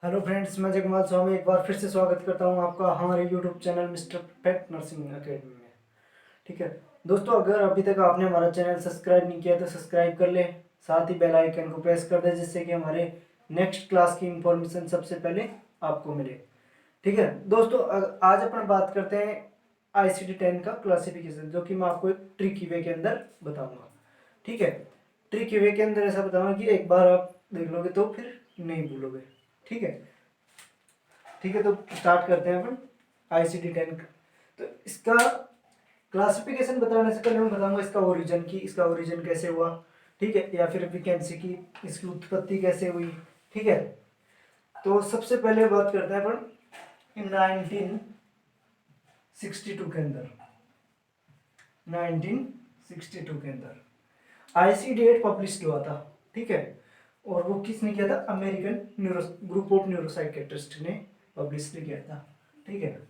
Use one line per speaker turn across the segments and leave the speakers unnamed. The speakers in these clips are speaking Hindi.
हेलो फ्रेंड्स, मैं जगमाल स्वामी एक बार फिर से स्वागत करता हूं आपका हमारे YouTube channel mister perfect nursing academy में। ठीक है दोस्तों, अगर अभी तक आपने हमारा चैनल सब्सक्राइब नहीं किया तो सब्सक्राइब कर लें, साथ ही बेल आइकन को प्रेस कर दें जिससे कि हमारे नेक्स्ट क्लास की इंफॉर्मेशन सबसे पहले आपको मिले। ठीक है दोस्तों, आज अपन बात करते हैं ICD-10 का क्लासिफिकेशन, जो कि मैं आपको एक ट्रिकी वे के अंदर बताऊँगा। ठीक है, ट्रिकी वे के अंदर ऐसा बताऊँगा कि एक बार आप देख लोगे तो फिर नहीं भूलोगे। ठीक है, ठीक है, तो स्टार्ट करते हैं अपन ICD-10 का। तो इसका क्लासिफिकेशन बताने से पहले मैं बताऊंगा इसका ओरिजिन की, इसका ओरिजिन कैसे हुआ। ठीक है, या फिर वैकेंसी की इसकी उत्पत्ति कैसे हुई। ठीक है, तो सबसे पहले बात करते हैं अपन 1962 के अंदर। 1962 के अंदर ICD-8 पब्लिश हुआ था। ठीक है, और वो किसने किया था? American neuro group of neuropsychiatrist ने पब्लिश किया था। ठीक है,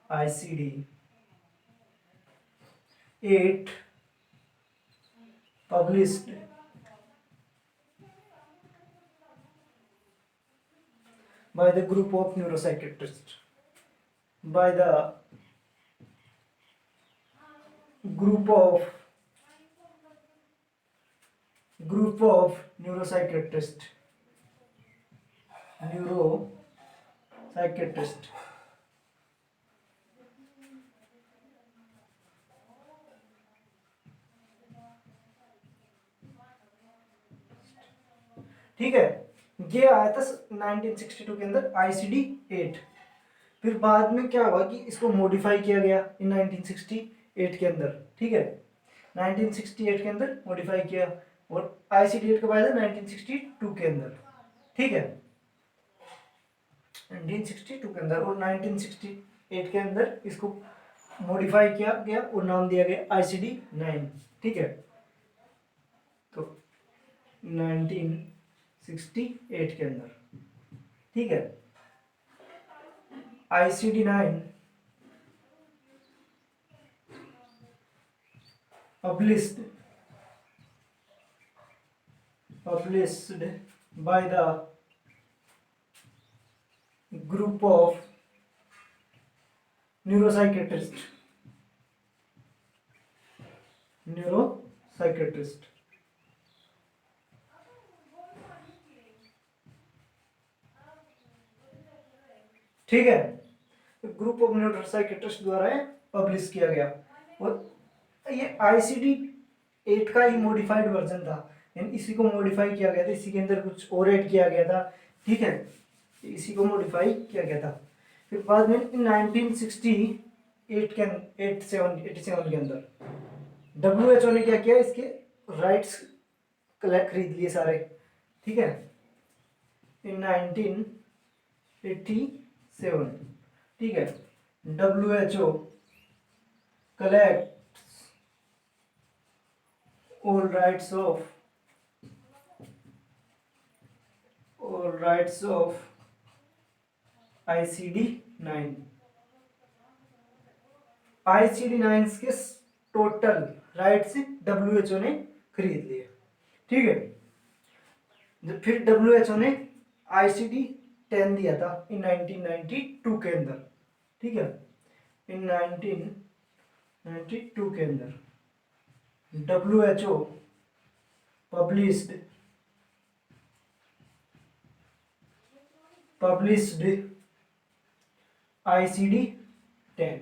ICD-8 published by the group of neuropsychiatrists, by the group of neuropsychiatrists, neuropsychiatrist। ठीक है, ये आया था 1962 के अंदर ICD-8। फिर बाद में क्या हुआ कि इसको मॉडिफाई किया गया इन 1968 के अंदर। ठीक है, 1968 के अंदर मॉडिफाई किया, और ICD-8 कब आया था? 1962 के अंदर। ठीक है, 1962 के अंदर, और 1968 के अंदर इसको मॉडिफाई किया गया और नाम दिया गया ICD-9। ठीक है, तो 1968 के अंदर, ठीक है, ICD-9 published by the group of neuropsychiatrist। ठीक है, ग्रुप ऑफ न्यूरोसाइकियाट्रिस्ट द्वारा पब्लिश किया गया, और ये ICD-8 का ही मॉडिफाइड वर्जन था, यानी इसी को मॉडिफाई किया गया था, इसी के अंदर कुछ और ऐड किया गया था। ठीक है, इसी को मॉडिफाई किया गया था। फिर बाद में 1968 के 87 के अंदर WHO ने क्या किया? इसके राइट्स खरीद लिए सारे। ठीक है, इन 1987, ठीक है, WHO collects all rights of ICD-9। ICD-9 के टोटल राइट्स WHO ने खरीद लिए। ठीक है, फिर WHO ने ICD-10 दिया था इन 1992 के अंदर। ठीक है, इन 1992 के अंदर WHO published ICD-10।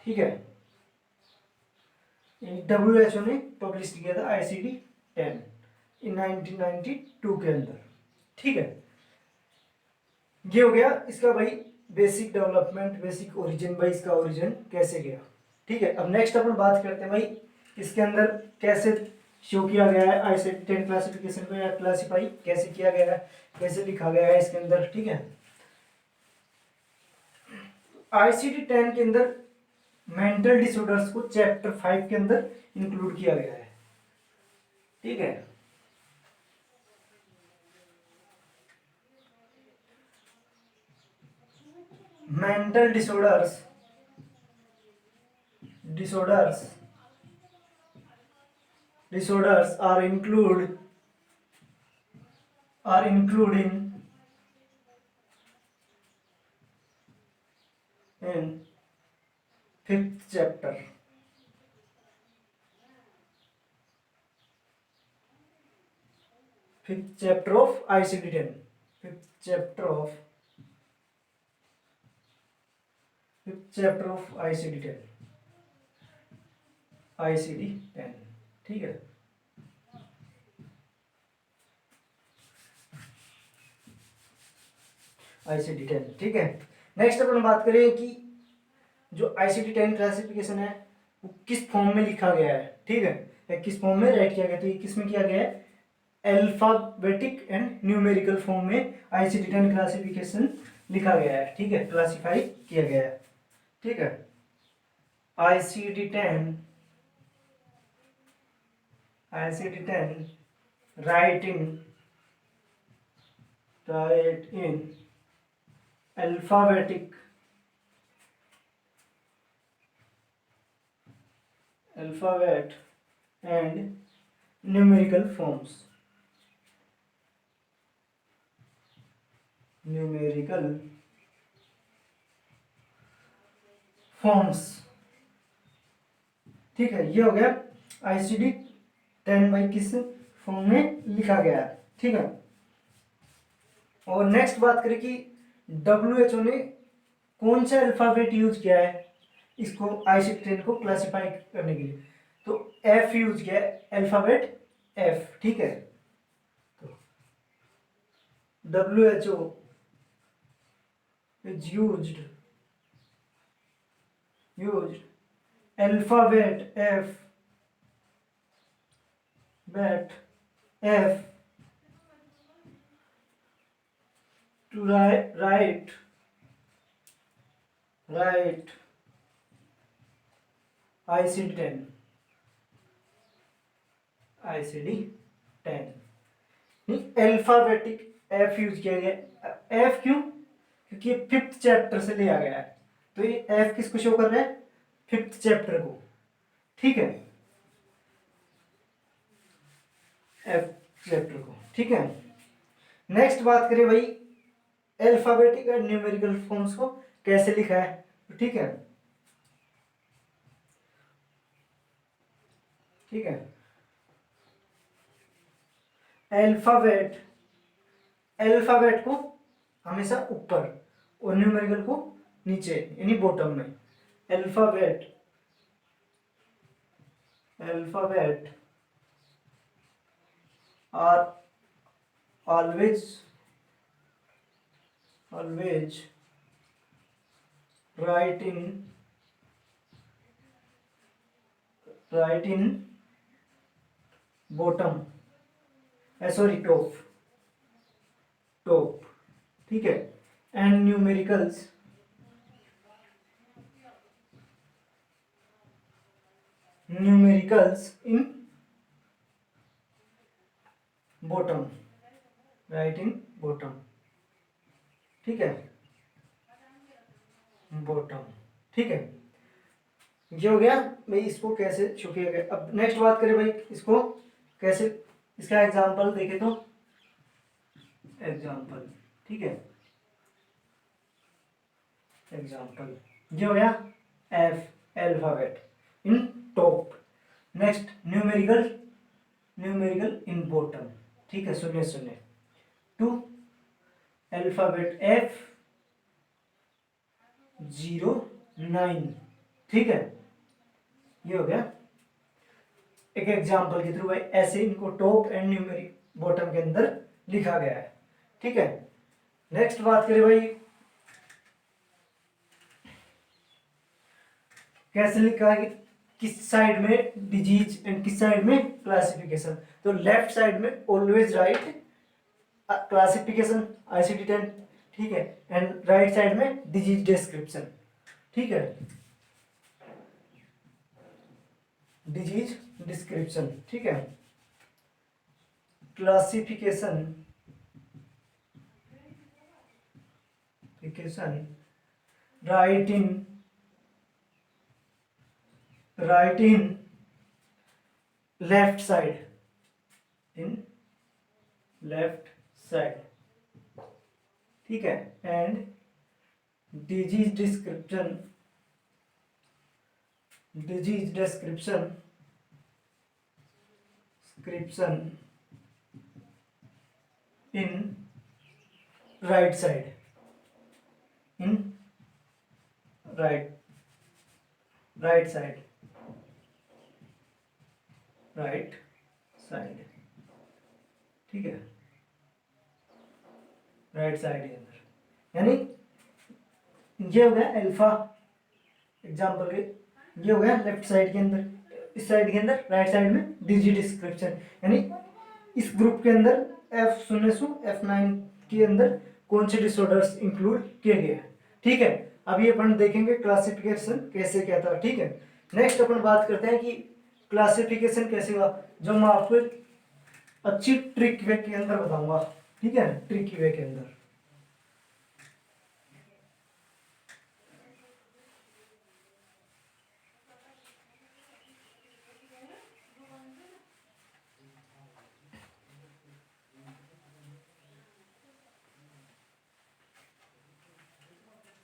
ठीक है, WHO ने पब्लिश किया था ICD-10 इन 1992 के अंदर। ठीक है, ये हो गया इसका भाई बेसिक डेवलपमेंट, बेसिक ओरिजिन, भाई इसका ओरिजिन कैसे गया। ठीक है, अब नेक्स्ट अपन बात करते हैं भाई इसके अंदर कैसे शो किया गया है ICD-10 क्लासिफिकेशन को, या क्लासिफाई कैसे किया गया है, कैसे लिखा गया है इसके अंदर। ठीक है, ICD-10 के अंदर मेंटल डिसऑर्डर्स को चैप्टर 5 के अंदर इंक्लूड किया गया है। ठीक है, mental disorders are included in in fifth chapter. Fifth chapter of ICD-10. Fifth chapter of ICD-10. ICD-10 ठीक है। ICD-10 ठीक है। नेक्स्ट अपन बात करें कि जो ICD-10 क्लासिफिकेशन है वो किस फॉर्म में लिखा गया है, ठीक है, या किस फॉर्म में राइट किया गया। तो ये किस में किया गया है, अल्फाबेटिक एंड न्यूमेरिकल फॉर्म में ICD-10 क्लासिफिकेशन लिखा गया है, ठीक है, क्लासिफाई किया गया है, ठीक है। ICD-10 write in alphabet and numerical forms. ठीक है, ये हो गया ICD-10 भाई किस फॉर्म में लिखा गया है, ठीक है। और नेक्स्ट बात करें कि WHO ने कौन सा अल्फाबेट यूज किया है इसको ICD-10 को क्लासिफाई करने के लिए। तो F यूज किया है, अल्फाबेट F, ठीक है। तो WHO is used alphabet F to write ICD-10 alphabetic F use किया गया। F क्यों, क्योंकि ये फिफ्थ चैप्टर से लिया गया है। तो ये F किसको शो कर रहा है, फिफ्थ चैप्टर को, ठीक है, F चैप्टर को, ठीक है। नेक्स्ट बात करें भाई अल्फाबेटिक और न्यूमेरिकल फॉर्म्स को कैसे लिखा है, तो ठीक है, ठीक है। अल्फाबेट को हमेशा ऊपर और न्यूमेरिकल को नीचे यानी बॉटम में। Alphabet are always right in bottom, sorry top, ठीक है। And numericals in bottom, right in bottom, ठीक है, बॉटम, ठीक है। ये हो गया भाई इसको कैसे शो किया गया। अब नेक्स्ट बात करें भाई इसको कैसे, इसका एग्जांपल देखें तो एग्जांपल, ठीक है, एग्जांपल ये हो गया F अल्फाबेट इन टॉप। नेक्स्ट न्यूमेरिकल इन बॉटम, ठीक है, 0 0 टू अल्फाबेट F 0 9, ठीक है। ये हो गया एक एग्जांपल के थ्रू भाई ऐसे इनको टॉप एंड न्यूमेरिक बॉटम के अंदर लिखा गया है, ठीक है। नेक्स्ट बात करें भाई कैसे लिखा है, किस साइड में डिजीज एंड किस साइड में क्लासिफिकेशन। तो लेफ्ट साइड में ऑलवेज राइट क्लासिफिकेशन ICD-10, ठीक है, एंड राइट साइड में डिजीज डिस्क्रिप्शन, ठीक है, डिजीज डिस्क्रिप्शन, ठीक है। Classification right in left side, ठीक है, and disease description, disease description description in right side, in right right side, right side, ठीक है, राइट साइड के अंदर, यानी ये हो गया अल्फा एग्जाम्पल के, ये हो गया लेफ्ट साइड के अंदर, इस साइड के अंदर राइट साइड में डिजी डिस्क्रिप्शन, यानी इस ग्रुप के अंदर F0 से F9 के अंदर कौन से डिसऑर्डर्स इंक्लूड किए गए हैं, ठीक है। अब ये अपन देखेंगे क्लासिफिकेशन कैसे क्या था, ठीक है। नेक्स्ट अपन बात करते हैं कि क्लासिफिकेशन कैसे हुआ, जो मैं आपको एक अच्छी ट्रिक वे के अंदर बताऊंगा, ठीक है, ट्रिक वे के अंदर।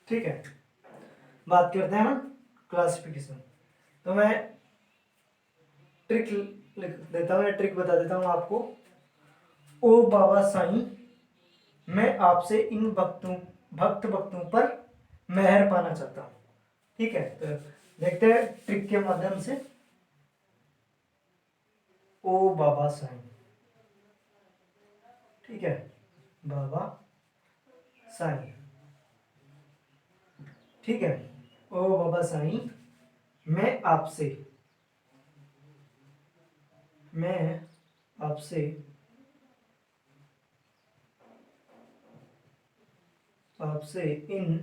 ठीक है, बात करते हैं हम क्लासिफिकेशन। तो मैं ट्रिक लिख देता हूँ या ट्रिक बता देता हूँ आपको। ओ बाबा साईं, मैं आपसे इन भक्तों पर मेहर पाना चाहता हूँ, ठीक है। तो देखते हैं ट्रिक के माध्यम से। ओ बाबा साईं, ठीक है, बाबा साईं, ठीक है। ओ बाबा साईं, मैं आपसे आपसे इन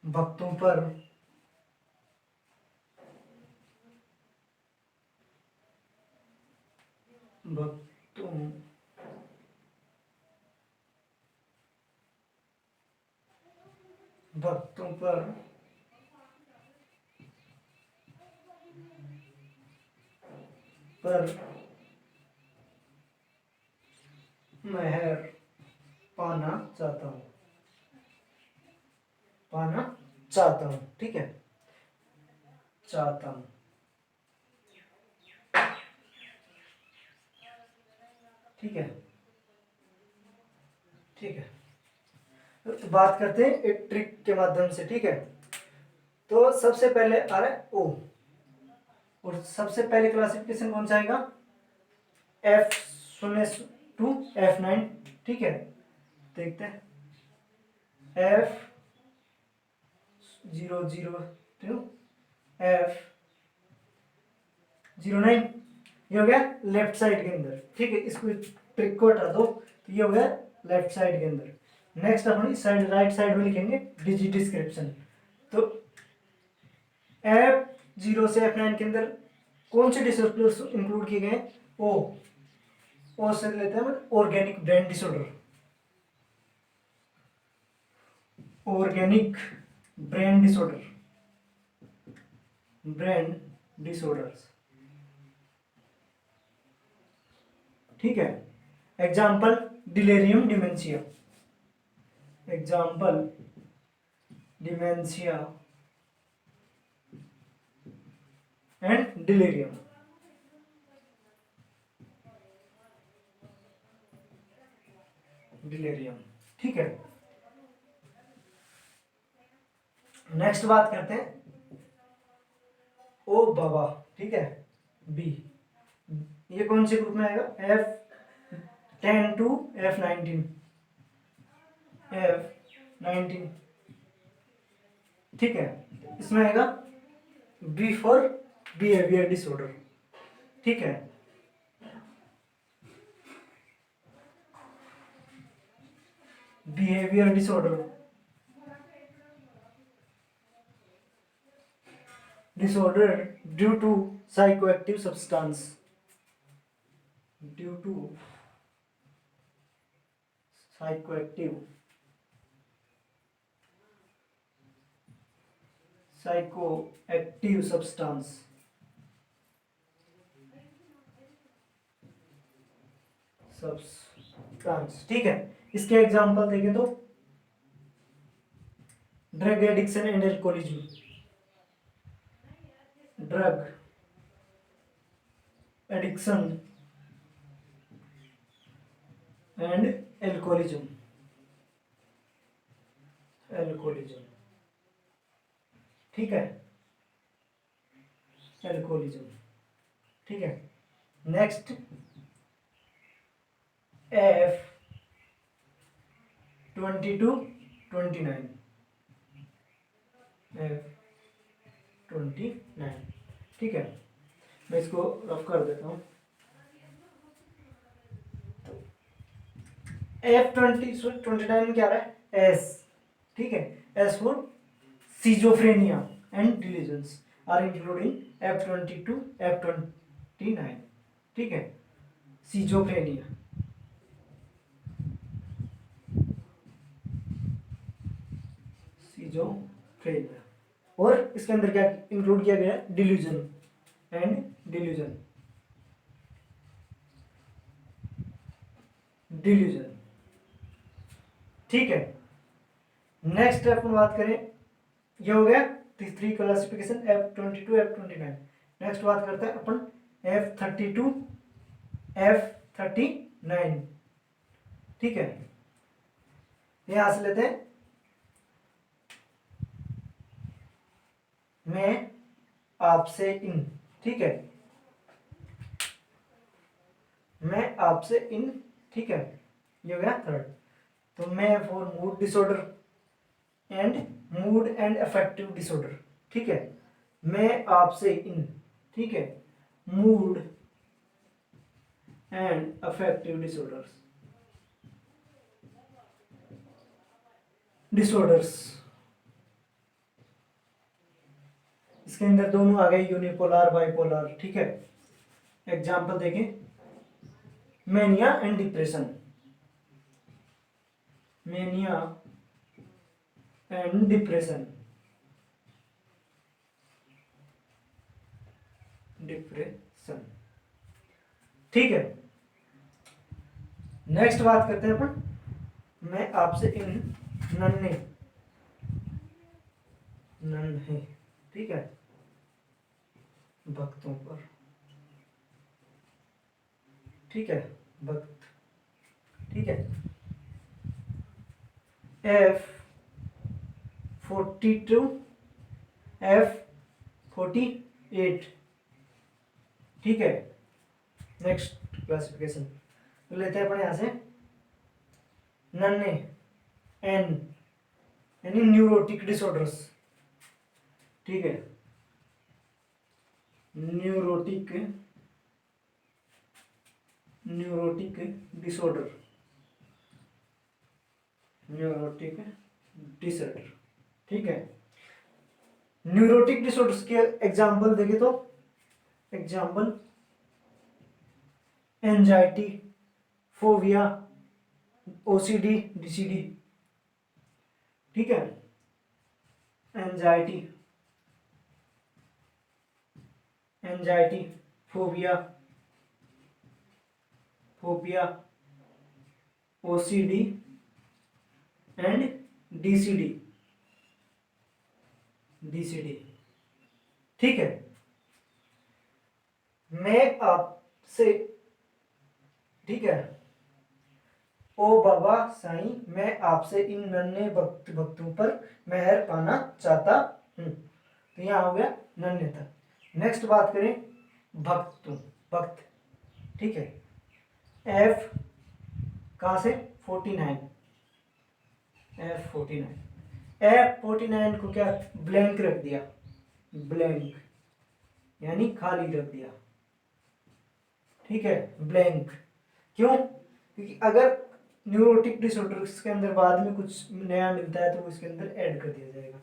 भक्तों पर भक्तों पर मेहर पाना चाहता हूँ, ठीक है, चाहता हूँ, ठीक है, ठीक है। तो बात करते हैं एक ट्रिक के माध्यम से, ठीक है। तो सबसे पहले आ रहा है ओ, और सबसे पहले क्लासिफिकेशन कौन सा आएगा, F0 टू F9, ठीक है। देखते हैं F0 टू F09, ये हो गया लेफ्ट साइड के अंदर, ठीक है। इसको ट्रिक को हटा दो, तो ये हो गया लेफ्ट साइड के अंदर। नेक्स्ट अपन इस साइड राइट साइड में लिखेंगे डिजिट डिस्क्रिप्शन। तो F0 से F9 के अंदर कौन से डिसऑर्डर्स इंक्लूड किए गए, ओ से लेते हैं organic brain disorder, organic brain disorders, ठीक है। Example delirium dementia, example dementia and delirium, ठीक है। नेक्स्ट बात करते हैं ओ बाबा, ठीक है, बी, ये कौन से ग्रुप में आएगा, F10 टू F19, ठीक है। इसमें आएगा बी फॉर बिहेवियर डिसऑर्डर, ठीक है, behaviour disorder due to psychoactive substance, due to psychoactive substance, substance. ठीक है, इसके एग्जांपल देखें तो drug addiction and alcoholism, drug addiction and alcoholism, alcoholism. ठीक है, एल्कोहलिज्म। ठीक है, नेक्स्ट F2229, F29। ठीक है, मैं इसको रफ कर देता हूँ। F2029 में क्या रहा है, एस। ठीक है, S for schizophrenia and delusions are including F22, F29। ठीक है, सीजोफ्रेनिया, सीजोफ्रेनिया। और इसके अंदर क्या इंक्लूड किया गया है, डिल्यूजन एंड डिल्यूजन, डिल्यूजन। ठीक है, नेक्स्ट अपन बात करें, ये हो गया three classification F22, F29। Next बात करते हैं अपन F32, F39। ठीक है, यहां से लेते हैं, मैं आपसे इन। ठीक है, मैं आपसे इन। ठीक है, ये हो गया थर्ड। तो मैं for mood disorder and mood and affective disorder. ठीक है, मैं आपसे इन। ठीक है, mood and affective disorders, disorders. इसके अंदर दोनों आ गए, यूनिपोलर, बाइपोलर। ठीक है, एग्जांपल देखें, mania and depression, mania and depression, depression. ठीक है, नेक्स्ट बात करते हैं अपन, मैं आपसे इन नन्हे, नन्हे। ठीक है, भक्तों पर। ठीक है, भक्त। ठीक है, F42, F48। ठीक है, नेक्स्ट क्लासिफिकेशन तो लेते हैं अपन यहां से, नन्हे, एन यानी न्यूरोटिक डिसऑर्डर्स। ठीक है, neurotic, neurotic disorder, neurotic disorder. ठीक है, न्यूरोटिक डिसऑर्डर्स के एग्जांपल देखें तो, एग्जांपल एंजाइटी, फोबिया, ओसीडी, डीसीडी। ठीक है, anxiety, anxiety, phobia, phobia, OCD and डीसीडी, डीसीडी। ठीक है, मैं आपसे। ठीक है, ओ बाबा साईं, मैं आपसे इन नन्हे भक्तों पर मेहर पाना चाहता हूं। तो यहां हो गया नन्हे तक। नेक्स्ट बात करें भक्तों, भक्त। ठीक है, एफ कहां से, 49, F49। F49 को क्या ब्लैंक रख दिया, ब्लैंक यानी खाली रख दिया। ठीक है, ब्लैंक। क्यों, क्योंकि अगर न्यूरोटिक डिसऑर्डर्स के अंदर बाद में कुछ नया मिलता है तो इसके अंदर ऐड कर दिया जाएगा।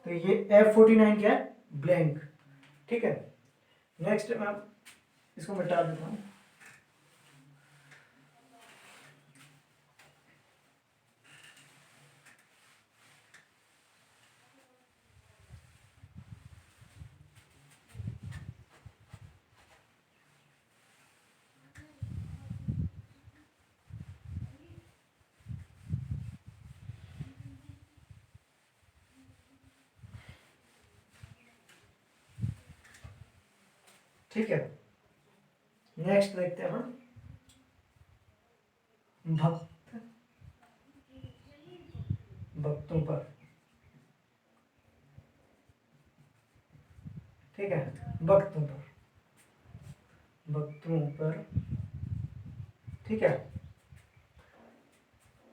तो ये F49 क्या है, ब्लैंक। ठीक है, नेक्स्ट मैं इसको मिटा देता हूँ। ठीक है। नेक्स्ट देखते हैं हम भक्तों पर। ठीक है, भक्तों पर। ठीक है,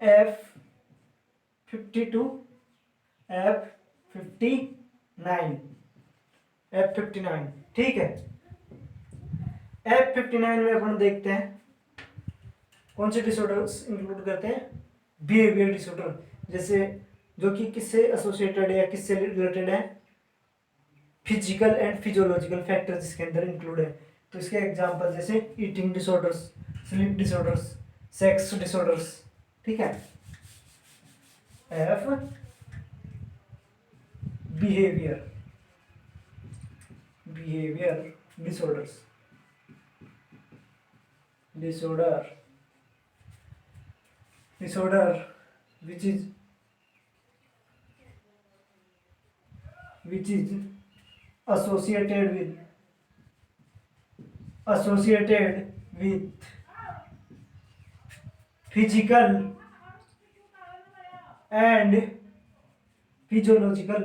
F52, F59, F59। ठीक है, F59 में अपन देखते हैं कौन से डिसऑर्डर्स इंक्लूड करते हैं। बिहेवियर डिसऑर्डर, जैसे जो कि किससे एसोसिएटेड है या किससे रिलेटेड है, फिजिकल एंड फिजियोलॉजिकल फैक्टर्स इसके अंदर इंक्लूड है। तो इसके एग्जांपल जैसे eating disorders, sleep disorders, sex disorders. ठीक है, F behaviour disorders, disorder which is associated with physical and physiological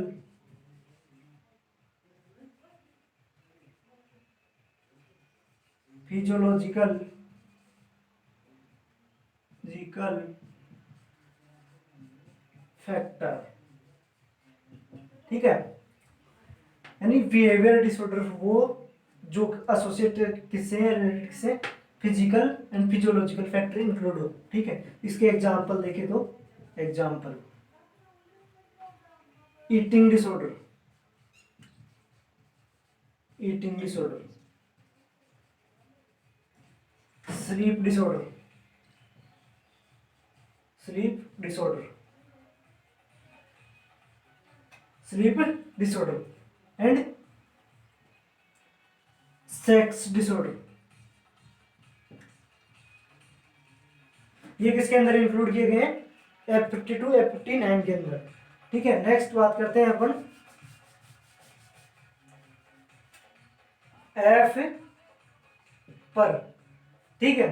factor. ठीक है, यानी बिहेवियर डिसऑर्डर वो जो एसोसिएटेड किससे है, रिलेटेड किससे, physical and physiological factor include हो। ठीक है, इसके एग्जांपल देखे तो example eating disorder, sleep disorder and sex disorder. ये किसके अंदर इंक्लूड किए गए हैं, F52 F59 के अंदर। ठीक है, नेक्स्ट बात करते हैं अपन F पर। ठीक है,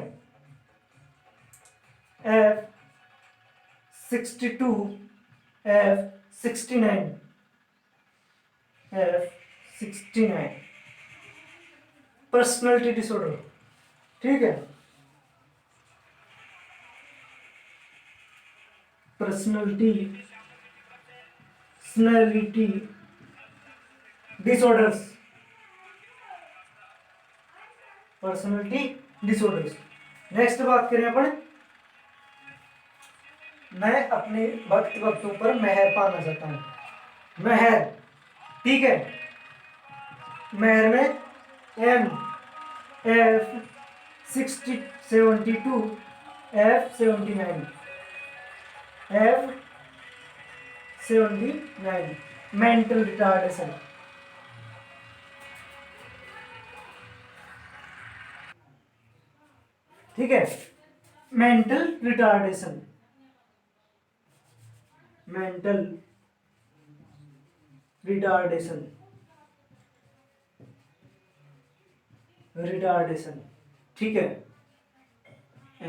F62 F69 पर्सनैलिटी डिसऑर्डर। ठीक है, पर्सनैलिटी डिसऑर्डर्स। नेक्स्ट बात करें अपन, मैं अपने भक्तों पर मेहर पाना चाहता हूं, मेहर। ठीक है, मेहर में F72 F79 मेंटल रिटार्डेशन। ठीक है, मेंटल रिटार्डेशन ठीक है,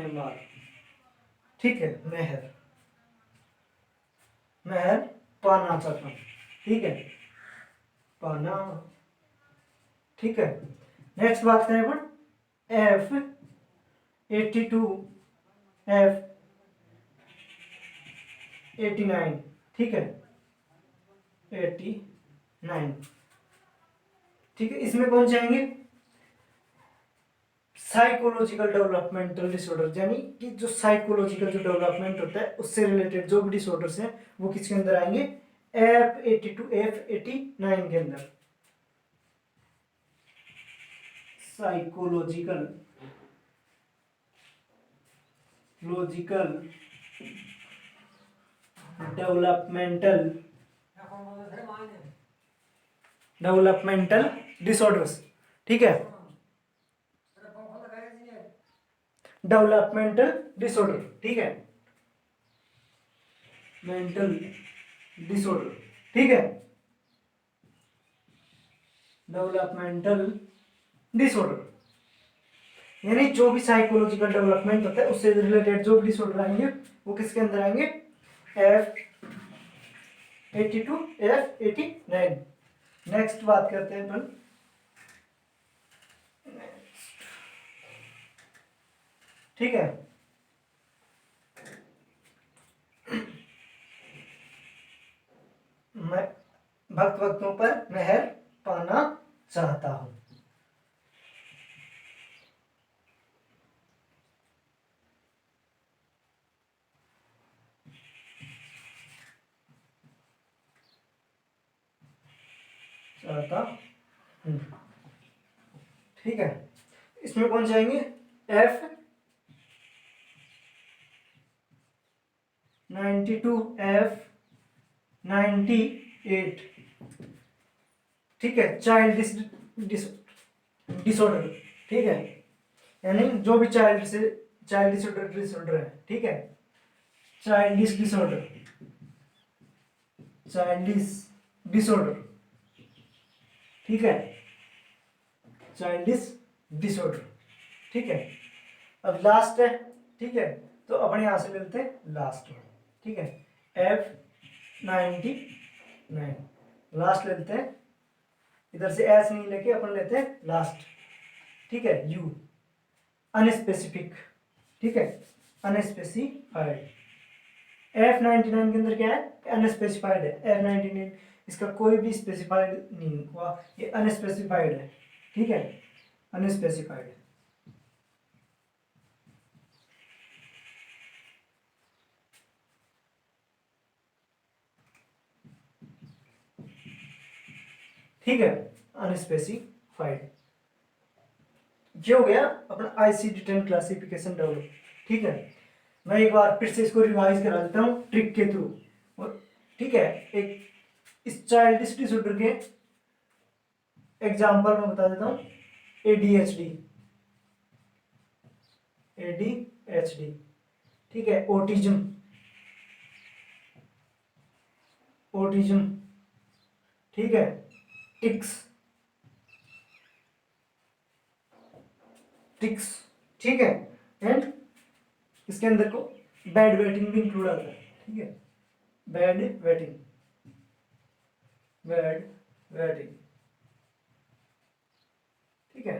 MR। ठीक है, मेहर पाना चाहता हूं। ठीक है, पाना। ठीक है, नेक्स्ट बात करें अपन F82 F89। ठीक है, 89। ठीक है, इसमें कौन जाएंगे, साइकोलॉजिकल डेवलपमेंटल डिसऑर्डर, यानी कि जो साइकोलॉजिकल जो डेवलपमेंट होता है उससे रिलेटेड जो भी डिसऑर्डर्स हैं वो किसके अंदर आएंगे, F82 F89 के अंदर। Psychological developmental disorders. ठीक है, डेवलपमेंटल डिसऑर्डर। ठीक है, मेंटल डिसऑर्डर। ठीक है, डेवलपमेंटल डिसऑर्डर, यानी जो भी साइकोलॉजिकल डेवलपमेंट होता है उससे रिलेटेड जो भी डिसऑर्डर आएंगे वो किसके अंदर आएंगे, F82 F89। नेक्स्ट बात करते हैं अपन, ठीक है। मैं भक्त भक्तों पर मेहर पाना चाहता हूं। चाहता हूं, ठीक है। इसमें कौन जाएंगे, F92 F98, ठीक है। चाइल्ड डिसऑर्डर, ठीक है, यानी जो भी चाइल्ड डिसऑर्डर है, ठीक है। चाइल्डिश डिसऑर्डर, चाइल्डिश डिसऑर्डर, ठीक है, चाइल्डिश डिसऑर्डर, ठीक है। अब लास्ट है, ठीक है, तो अपने यहां से मिलते हैं लास्ट में, ठीक है। F99 लास्ट लेते हैं, इधर से एस नहीं लेके अपन लेते हैं लास्ट, ठीक है। यू अनस्पेसिफिक, ठीक है, अनस्पेसिफाइड। F99 के अंदर क्या है, अनस्पेसिफाइड है। F99 इसका कोई भी स्पेसिफाइड नहीं हुआ, ये अनस्पेसिफाइड है, ठीक है, अनस्पेसिफाइड है। ठीक है, अनस्पेसिफाइड। ये हो गया अपना ICD-10 क्लासिफिकेशन डेवलप, ठीक है। मैं एक बार फिर से इसको रिवाइज करा देता हूँ ट्रिक के थ्रू, ठीक है। एक इस चाइल्डिश डिसऑर्डर के एग्जांपल में बता देता हूँ, ADHD, ADHD, ठीक है। ऑटिज्म, ऑटिज्म, ठीक है। टिक्स, टिक्स, ठीक है। एंड इसके अंदर को बैड वेटिंग भी इंक्लूड आता है, ठीक है। बैड वेटिंग, बैड वेटिंग, ठीक है।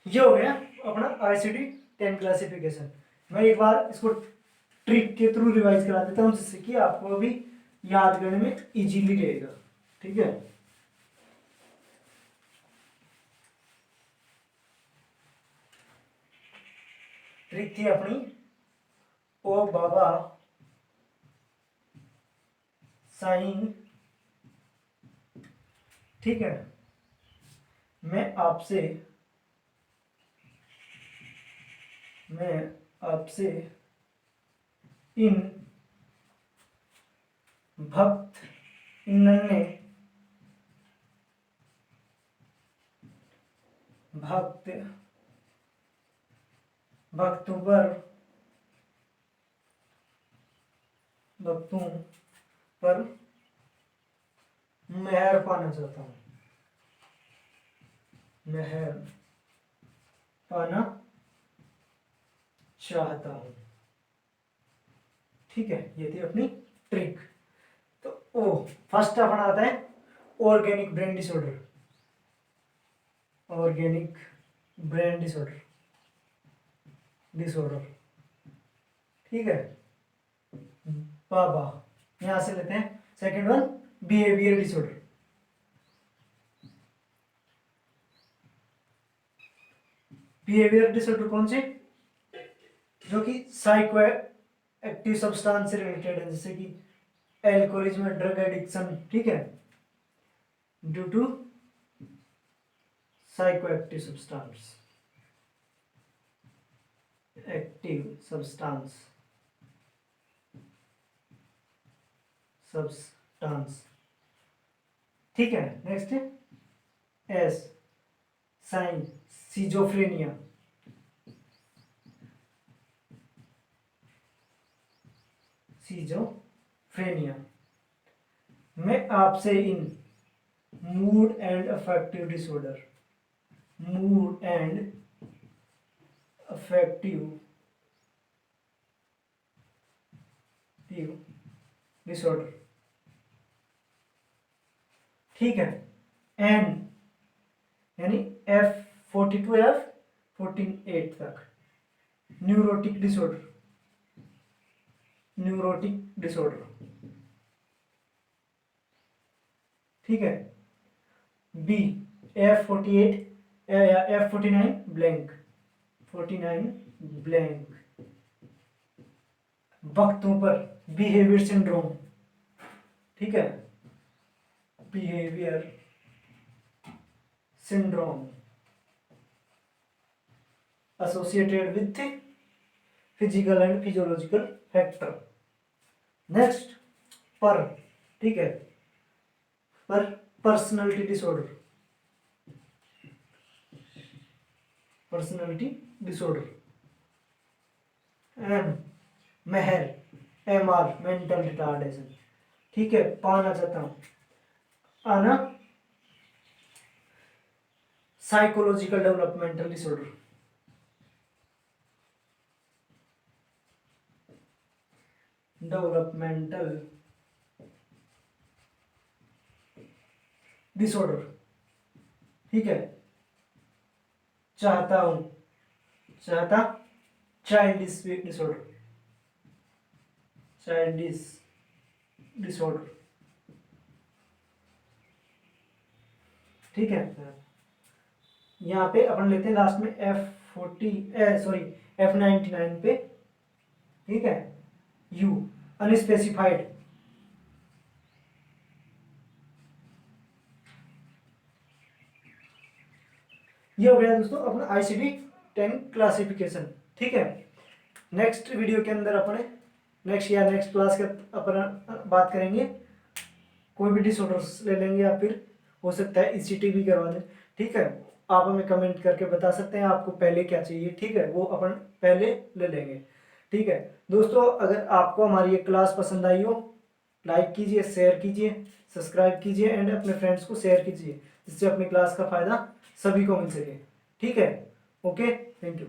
ये हो गया अपना ICD-10 क्लासिफिकेशन। मैं एक बार इसको ट्रिक के थ्रू रिवाइज करा देता हूँ जिससे कि आपको भी याद करने में इजीली रहेगा, ठीक है। ट्रिक थी अपनी, ओ बाबा साइन, ठीक है, मैं आपसे इन भक्त नन्हे भक्त भक्तों पर मेहर पाना चाहता हूँ, मेहर पाना चाहता हूँ, ठीक है। ये थी अपनी ट्रिक। तो ओ फर्स्ट अपना आता है organic brain disorder, organic brain disorder, ठीक है। बाबा, यहां से लेते हैं second one, behaviour disorder, behaviour disorder कौन से, जो कि साइको एक्टिव सब्सटेंस से रिलेटेड है, जैसे कि एल्कोहलिज्म, ड्रग एडिक्शन, ठीक है, due to psychoactive substance, ठीक है। नेक्स्ट एस साइन सिजोफ्रेनिया, मैं आपसे इन mood and affective disorder, mood and affective disorder, ठीक है। एन यानी F42 F48 तक न्यूरोटिक डिसऑर्डर, न्यूरोटिक डिसऑर्डर, ठीक है। बी F48 या F49 ब्लैंक, 49 ब्लैंक वक्तों पर बिहेवियर सिंड्रोम, ठीक है, behaviour syndrome associated with physical and physiological factor. Next पर, ठीक है, पर personality disorder, personality disorder. M महर, MR मेंटल रिटार्डेशन, ठीक है। पाना चाहता हूं आना psychological developmental disorder, developmental disorder, ठीक है। चाहता हूं, चाहता चाइल्डिश डिसऑर्डर, चाइल्डिश डिसऑर्डर, ठीक है। यहाँ पे अपन लेते हैं लास्ट में F99 पे, ठीक है, यू अनस्पेसिफाइड, ये हो गया दोस्तों अपना ICD-10 क्लासिफिकेशन, ठीक है। नेक्स्ट वीडियो के अंदर अपने नेक्स्ट क्लास के अपन बात करेंगे, कोई भी डिसऑर्डर्स ले लेंगे या फिर हो सकता है ECT भी करवा दें, ठीक है। आप हमें कमेंट करके बता सकते हैं आपको पहले क्या चाहिए, ठीक है, वो अपन पहले ले लेंगे, ठीक है। दोस्तों अगर आपको हमारी ये क्लास पसंद आई हो, लाइक कीजिए, शेयर कीजिए, सब्सक्राइब कीजिए एंड अपने फ्रेंड्स को शेयर कीजिए, जिससे अपनी क्लास का फायदा सभी को मिल सके, ठीक है। Okay, thank you.